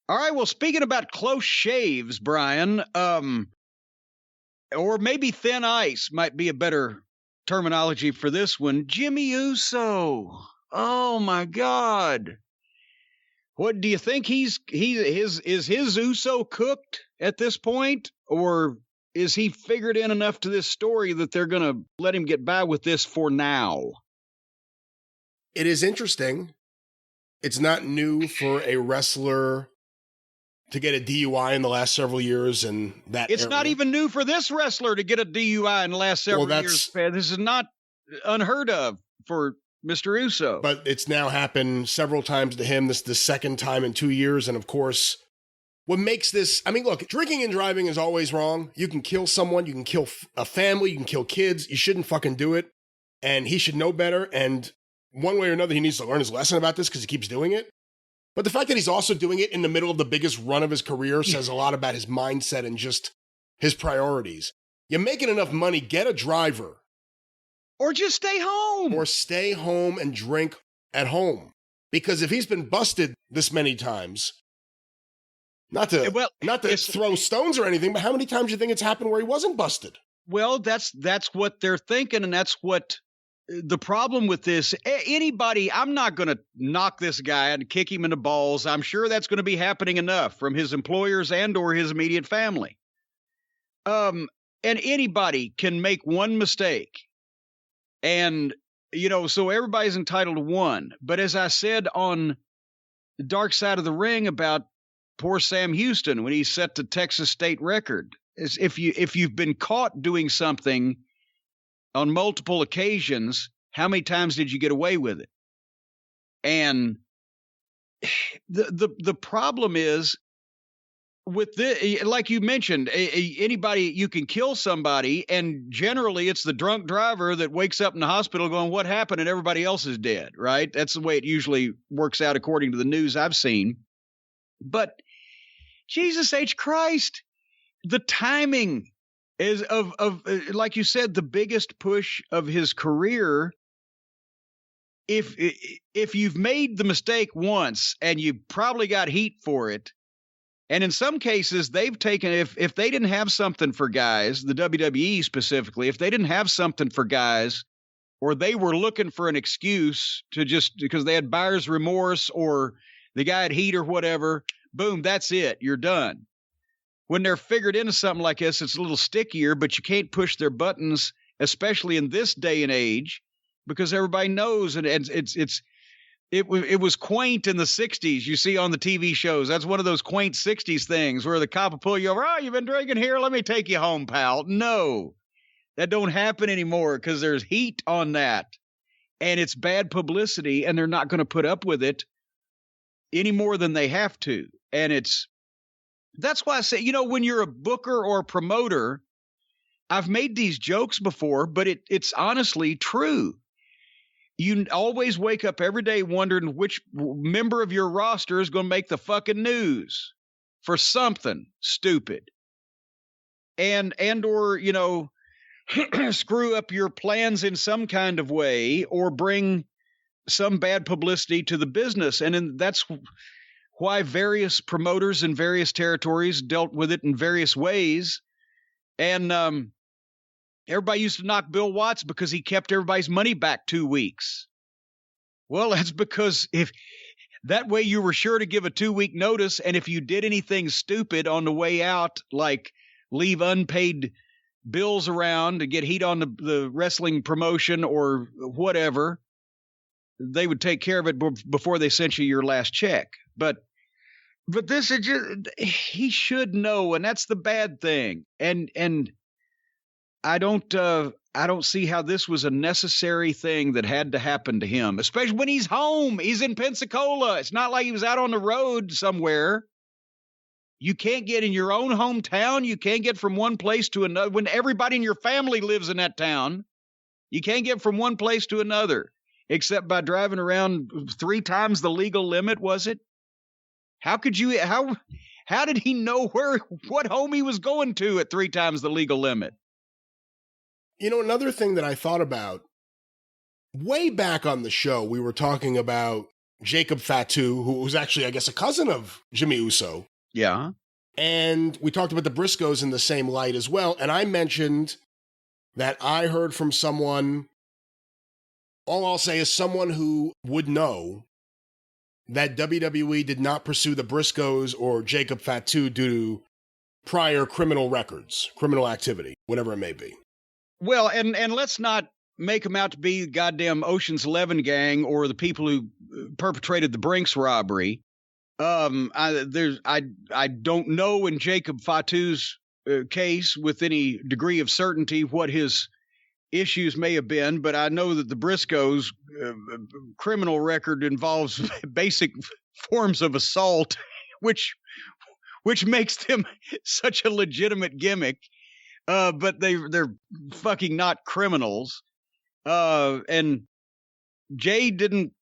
All right, well, speaking about close shaves, Brian, or maybe thin ice might be a better terminology for this one. Jimmy Uso. Oh my God. What do you think is his Uso cooked at this point, or is he figured in enough to this story that they're going to let him get by with this for now? It is interesting. It's not new for a wrestler to get a DUI in the last several years, and it's not even new for this wrestler to get a DUI in the last several years. This is not unheard of for Mr. Uso. But it's now happened several times to him. This is the second time in 2 years, and of course, what makes this, I mean, look, drinking and driving is always wrong. You can kill someone, you can kill a family, you can kill kids. You shouldn't fucking do it, and he should know better, and one way or another, he needs to learn his lesson about this because he keeps doing it. But the fact that he's also doing it in the middle of the biggest run of his career says a lot about his mindset and just his priorities. You're making enough money, get a driver. Or just stay home. Or stay home and drink at home. Because if he's been busted this many times, not to throw stones or anything, but how many times do you think it's happened where he wasn't busted? Well, that's what they're thinking, and that's what the problem with this, anybody, I'm not going to knock this guy and kick him in the balls. I'm sure that's going to be happening enough from his employers and or his immediate family. And anybody can make one mistake. And, so everybody's entitled to one. But as I said on the Dark Side of the Ring about poor Sam Houston when he set the Texas state record, is if you've been caught doing something on multiple occasions, how many times did you get away with it? And the problem is with this, like you mentioned, anybody, you can kill somebody, and generally it's the drunk driver that wakes up in the hospital going, what happened? And everybody else is dead, right? That's the way it usually works out according to the news I've seen. But Jesus H. Christ, the timing is of like you said, the biggest push of his career. If you've made the mistake once and you probably got heat for it, and in some cases they've taken, if they didn't have something for guys, the WWE specifically, if they didn't have something for guys, or they were looking for an excuse to just because they had buyer's remorse or the guy had heat or whatever, boom, that's it, you're done. When they're figured into something like this, it's a little stickier, but you can't push their buttons, especially in this day and age, because everybody knows, and it was quaint in the 60s. You see on the TV shows, that's one of those quaint 60s things where the cop will pull you over. Oh, you've been drinking here? Let me take you home, pal. No, that don't happen anymore because there's heat on that, and it's bad publicity, and they're not going to put up with it any more than they have to, and that's why I say, when you're a booker or a promoter, I've made these jokes before, but it's honestly true. You always wake up every day wondering which member of your roster is going to make the fucking news for something stupid. And or, screw up your plans in some kind of way or bring some bad publicity to the business. And that's why various promoters in various territories dealt with it in various ways. And everybody used to knock Bill Watts because he kept everybody's money back 2 weeks. Well, that's because if that way you were sure to give a 2-week notice, and if you did anything stupid on the way out, like leave unpaid bills around to get heat on the wrestling promotion or whatever, they would take care of it before they sent you your last check. But this is just, he should know, and that's the bad thing. And I don't see how this was a necessary thing that had to happen to him, especially when he's home. He's in Pensacola. It's not like he was out on the road somewhere. You can't get in your own hometown. You can't get from one place to another. When everybody in your family lives in that town, you can't get from one place to another, except by driving around 3 times the legal limit, was it? How could you, how did he know what home he was going to at 3 times the legal limit? Another thing that I thought about, way back on the show, we were talking about Jacob Fatu, who was actually, I guess, a cousin of Jimmy Uso. Yeah. And we talked about the Briscoes in the same light as well. And I mentioned that I heard from someone, all I'll say is someone who would know that WWE did not pursue the Briscoes or Jacob Fatu due to prior criminal records, criminal activity, whatever it may be. Well, and let's not make them out to be the goddamn Ocean's 11 gang or the people who perpetrated the Brinks robbery. I don't know in Jacob Fatu's case with any degree of certainty what his issues may have been, but I know that the Briscoes' criminal record involves basic forms of assault, which makes them such a legitimate gimmick. But they're fucking not criminals. And Jay didn't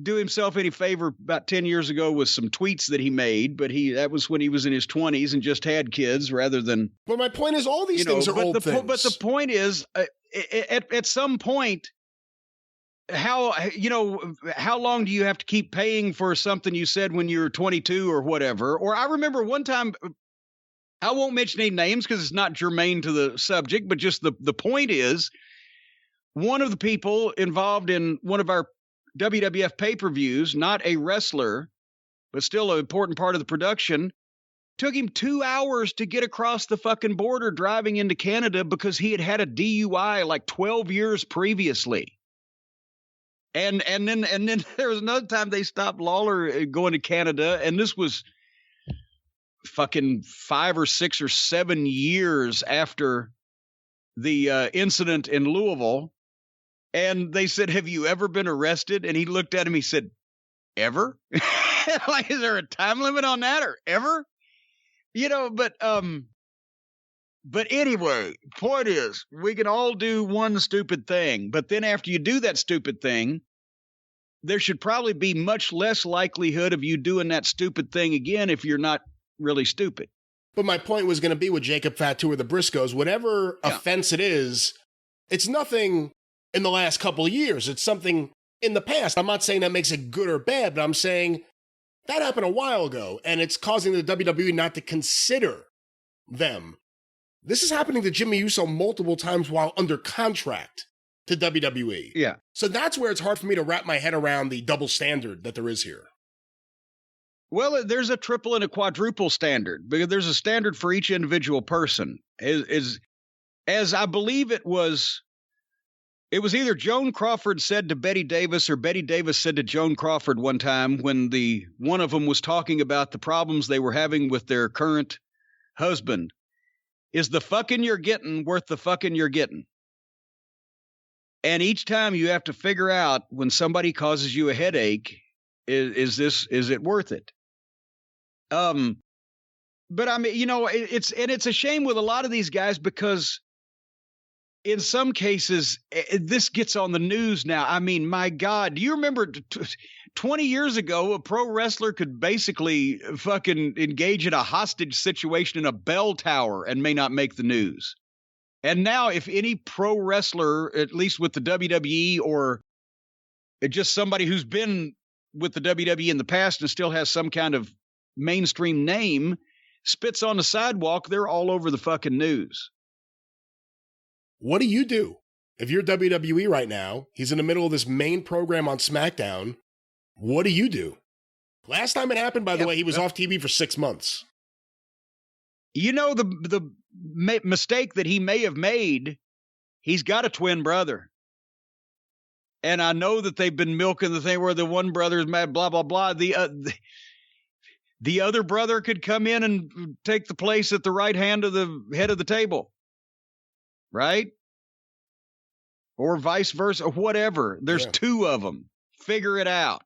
do himself any favor about 10 years ago with some tweets that he made, but that was when he was in his 20s and just had kids rather than. Well, my point is all these things are old things. But the point is, at some point, how long do you have to keep paying for something you said when you were 22 or whatever? Or I remember one time, I won't mention any names because it's not germane to the subject, but just the point is, one of the people involved in one of our WWF pay-per-views, not a wrestler, but still an important part of the production, took him 2 hours to get across the fucking border driving into Canada because he had a DUI like 12 years previously. And then there was another time they stopped Lawler going to Canada, and this was fucking 5 or 6 or 7 years after the incident in Louisville. And they said, "Have you ever been arrested?" And he looked at him. He said, "Ever?" Like, is there a time limit on that, or ever? But anyway, point is, we can all do one stupid thing, but then after you do that stupid thing, there should probably be much less likelihood of you doing that stupid thing again if you're not really stupid. But my point was going to be with Jacob Fatu or the Briscoes, whatever offense it is, it's nothing in the last couple of years. It's something in the past. I'm not saying that makes it good or bad, but I'm saying that happened a while ago, and it's causing the WWE not to consider them. This is happening to Jimmy Uso multiple times while under contract to WWE. Yeah. So that's where it's hard for me to wrap my head around the double standard that there is here. Well, there's a triple and a quadruple standard, because there's a standard for each individual person. As I believe it was either Joan Crawford said to Betty Davis or Betty Davis said to Joan Crawford one time when one of them was talking about the problems they were having with their current husband. Is the fucking you're getting worth the fucking you're getting? And each time you have to figure out, when somebody causes you a headache, is it worth it? But I mean, it's a shame with a lot of these guys, because in some cases, this gets on the news now. I mean, my God, do you remember 20 years ago, a pro wrestler could basically fucking engage in a hostage situation in a bell tower and may not make the news? And now if any pro wrestler, at least with the WWE, or just somebody who's been with the WWE in the past and still has some kind of mainstream name, spits on the sidewalk, they're all over the fucking news. What do you do? If you're WWE right now, he's in the middle of this main program on SmackDown, what do you do? Last time it happened, by the way, he was off TV for 6 months. You know, the mistake that he may have made, he's got a twin brother. And I know that they've been milking the thing where the one brother is mad, blah, blah, blah. The other brother could come in and take the place at the right hand of the head of the table. Right? Or vice versa, or whatever. There's two of them. Figure it out.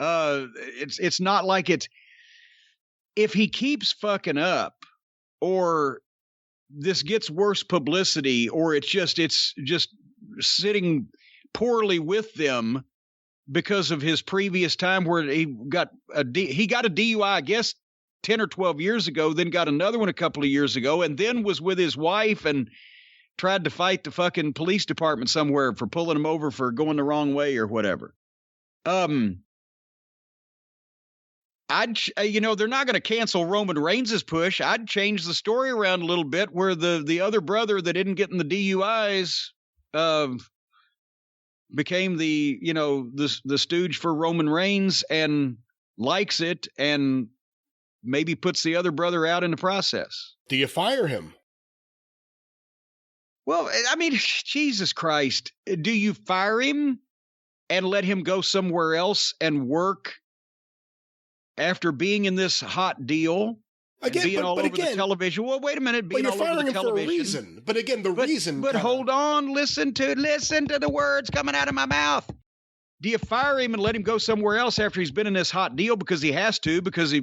It's not like it's, if he keeps fucking up, or this gets worse publicity, or it's just sitting poorly with them because of his previous time where he got a DUI, I guess 10 or 12 years ago, then got another one a couple of years ago, and then was with his wife and tried to fight the fucking police department somewhere for pulling him over for going the wrong way or whatever. they're not going to cancel Roman Reigns' push. I'd change the story around a little bit where the other brother that didn't get in the DUIs became the stooge for Roman Reigns and likes it and maybe puts the other brother out in the process. Do you fire him? Well, I mean, Jesus Christ. Do you fire him and let him go somewhere else and work after being in this hot deal? Again, being all over the television. Well, wait a minute. Being all over the television. But you're firing him for a reason. But again, the reason. But hold on. Listen to the words coming out of my mouth. Do you fire him and let him go somewhere else after he's been in this hot deal because he has to? Because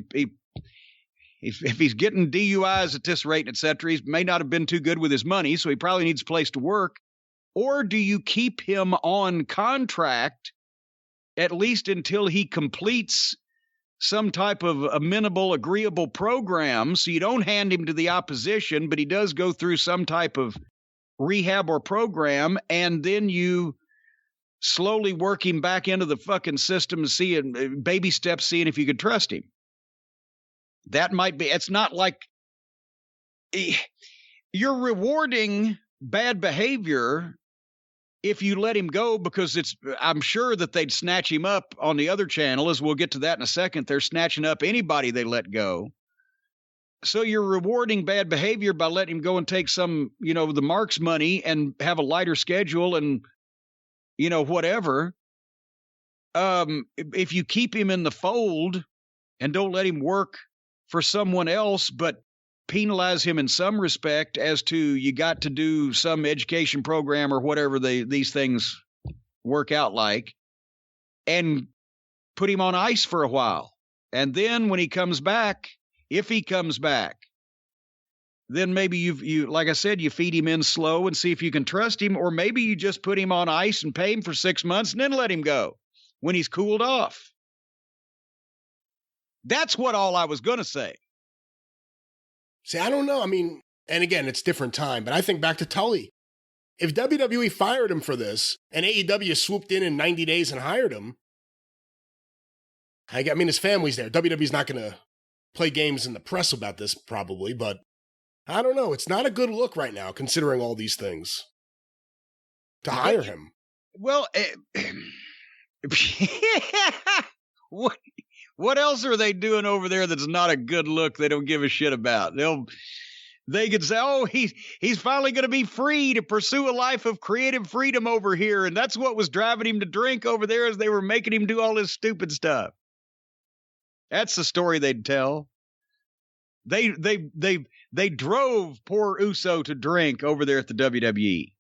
if he's getting DUIs at this rate, et cetera, he may not have been too good with his money, so he probably needs a place to work. Or do you keep him on contract at least until he completes some type of amenable, agreeable program, so you don't hand him to the opposition, but he does go through some type of rehab or program, and then you slowly work him back into the fucking system, seeing baby steps, seeing if you could trust him. That might be, it's not like you're rewarding bad behavior if you let him go, because I'm sure that they'd snatch him up on the other channel, as we'll get to that in a second. They're snatching up anybody they let go. So you're rewarding bad behavior by letting him go and take some, the Marks money and have a lighter schedule and, whatever. If you keep him in the fold and don't let him work for someone else, but penalize him in some respect as to you got to do some education program or whatever these things work out like, and put him on ice for a while. And then when he comes back, if he comes back, then maybe you like I said, you feed him in slow and see if you can trust him, or maybe you just put him on ice and pay him for 6 months and then let him go when he's cooled off. That's what all I was going to say. See, I don't know. I mean, and again, it's different time, but I think back to Tully. If WWE fired him for this and AEW swooped in 90 days and hired him, I mean, his family's there. WWE's not going to play games in the press about this probably, but I don't know. It's not a good look right now, considering all these things, to hire him. Well, what else are they doing over there that's not a good look they don't give a shit about? They could say, oh, he's finally going to be free to pursue a life of creative freedom over here, and that's what was driving him to drink over there, as they were making him do all this stupid stuff. That's the story they'd tell. They drove poor Uso to drink over there at the WWE.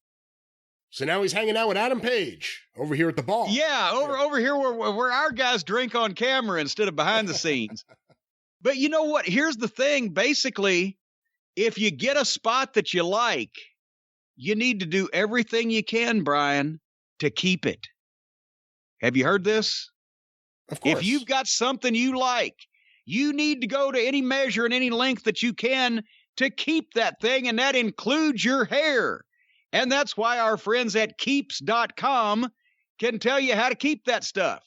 So now he's hanging out with Adam Page over here at the bar. Yeah, over here where our guys drink on camera instead of behind the scenes. But you know what? Here's the thing. Basically, if you get a spot that you like, you need to do everything you can, Brian, to keep it. Have you heard this? Of course. If you've got something you like, you need to go to any measure and any length that you can to keep that thing, and that includes your hair. And that's why our friends at Keeps.com can tell you how to keep that stuff.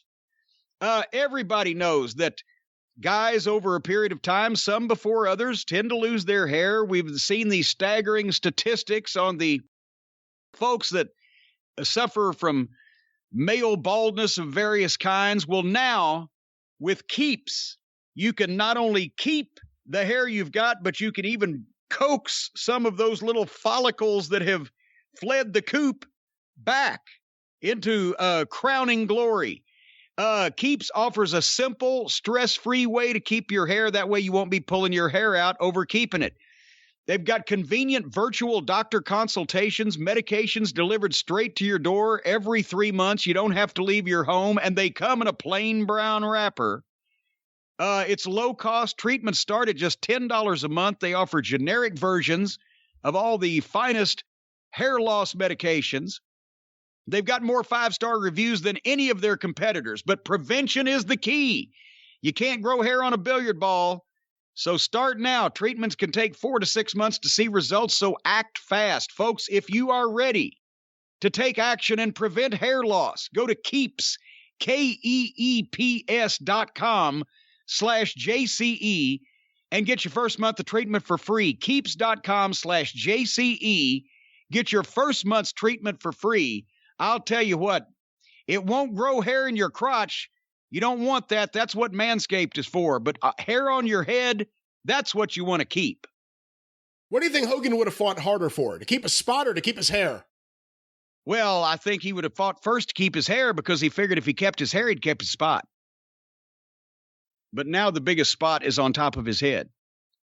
Everybody knows that guys over a period of time, some before others, tend to lose their hair. We've seen these staggering statistics on the folks that suffer from male baldness of various kinds. Well, now, with Keeps, you can not only keep the hair you've got, but you can even coax some of those little follicles that have fled the coop back into crowning glory. Keeps offers a simple, stress-free way to keep your hair. That way you won't be pulling your hair out over keeping it. They've got convenient virtual doctor consultations, medications delivered straight to your door every 3 months. You don't have to leave your home, and they come in a plain brown wrapper. It's low-cost. Treatments start at just $10 a month. They offer generic versions of all the finest hair loss medications. They've got more 5-star reviews than any of their competitors, but prevention is the key. You can't grow hair on a billiard ball, so start now. Treatments can take 4 to 6 months to see results, so act fast. Folks, if you are ready to take action and prevent hair loss, go to Keeps, KEEPS.com. keeps.com/JCE and get your first month of treatment for free. Keeps.com/JCE. Get your first month's treatment for free. I'll tell you what, it won't grow hair in your crotch. You don't want that. That's what Manscaped is for. But hair on your head, that's what you want to keep. What do you think Hogan would have fought harder for? To keep a spot or to keep his hair? Well, I think he would have fought first to keep his hair because he figured if he kept his hair, he'd kept his spot. But now the biggest spot is on top of his head.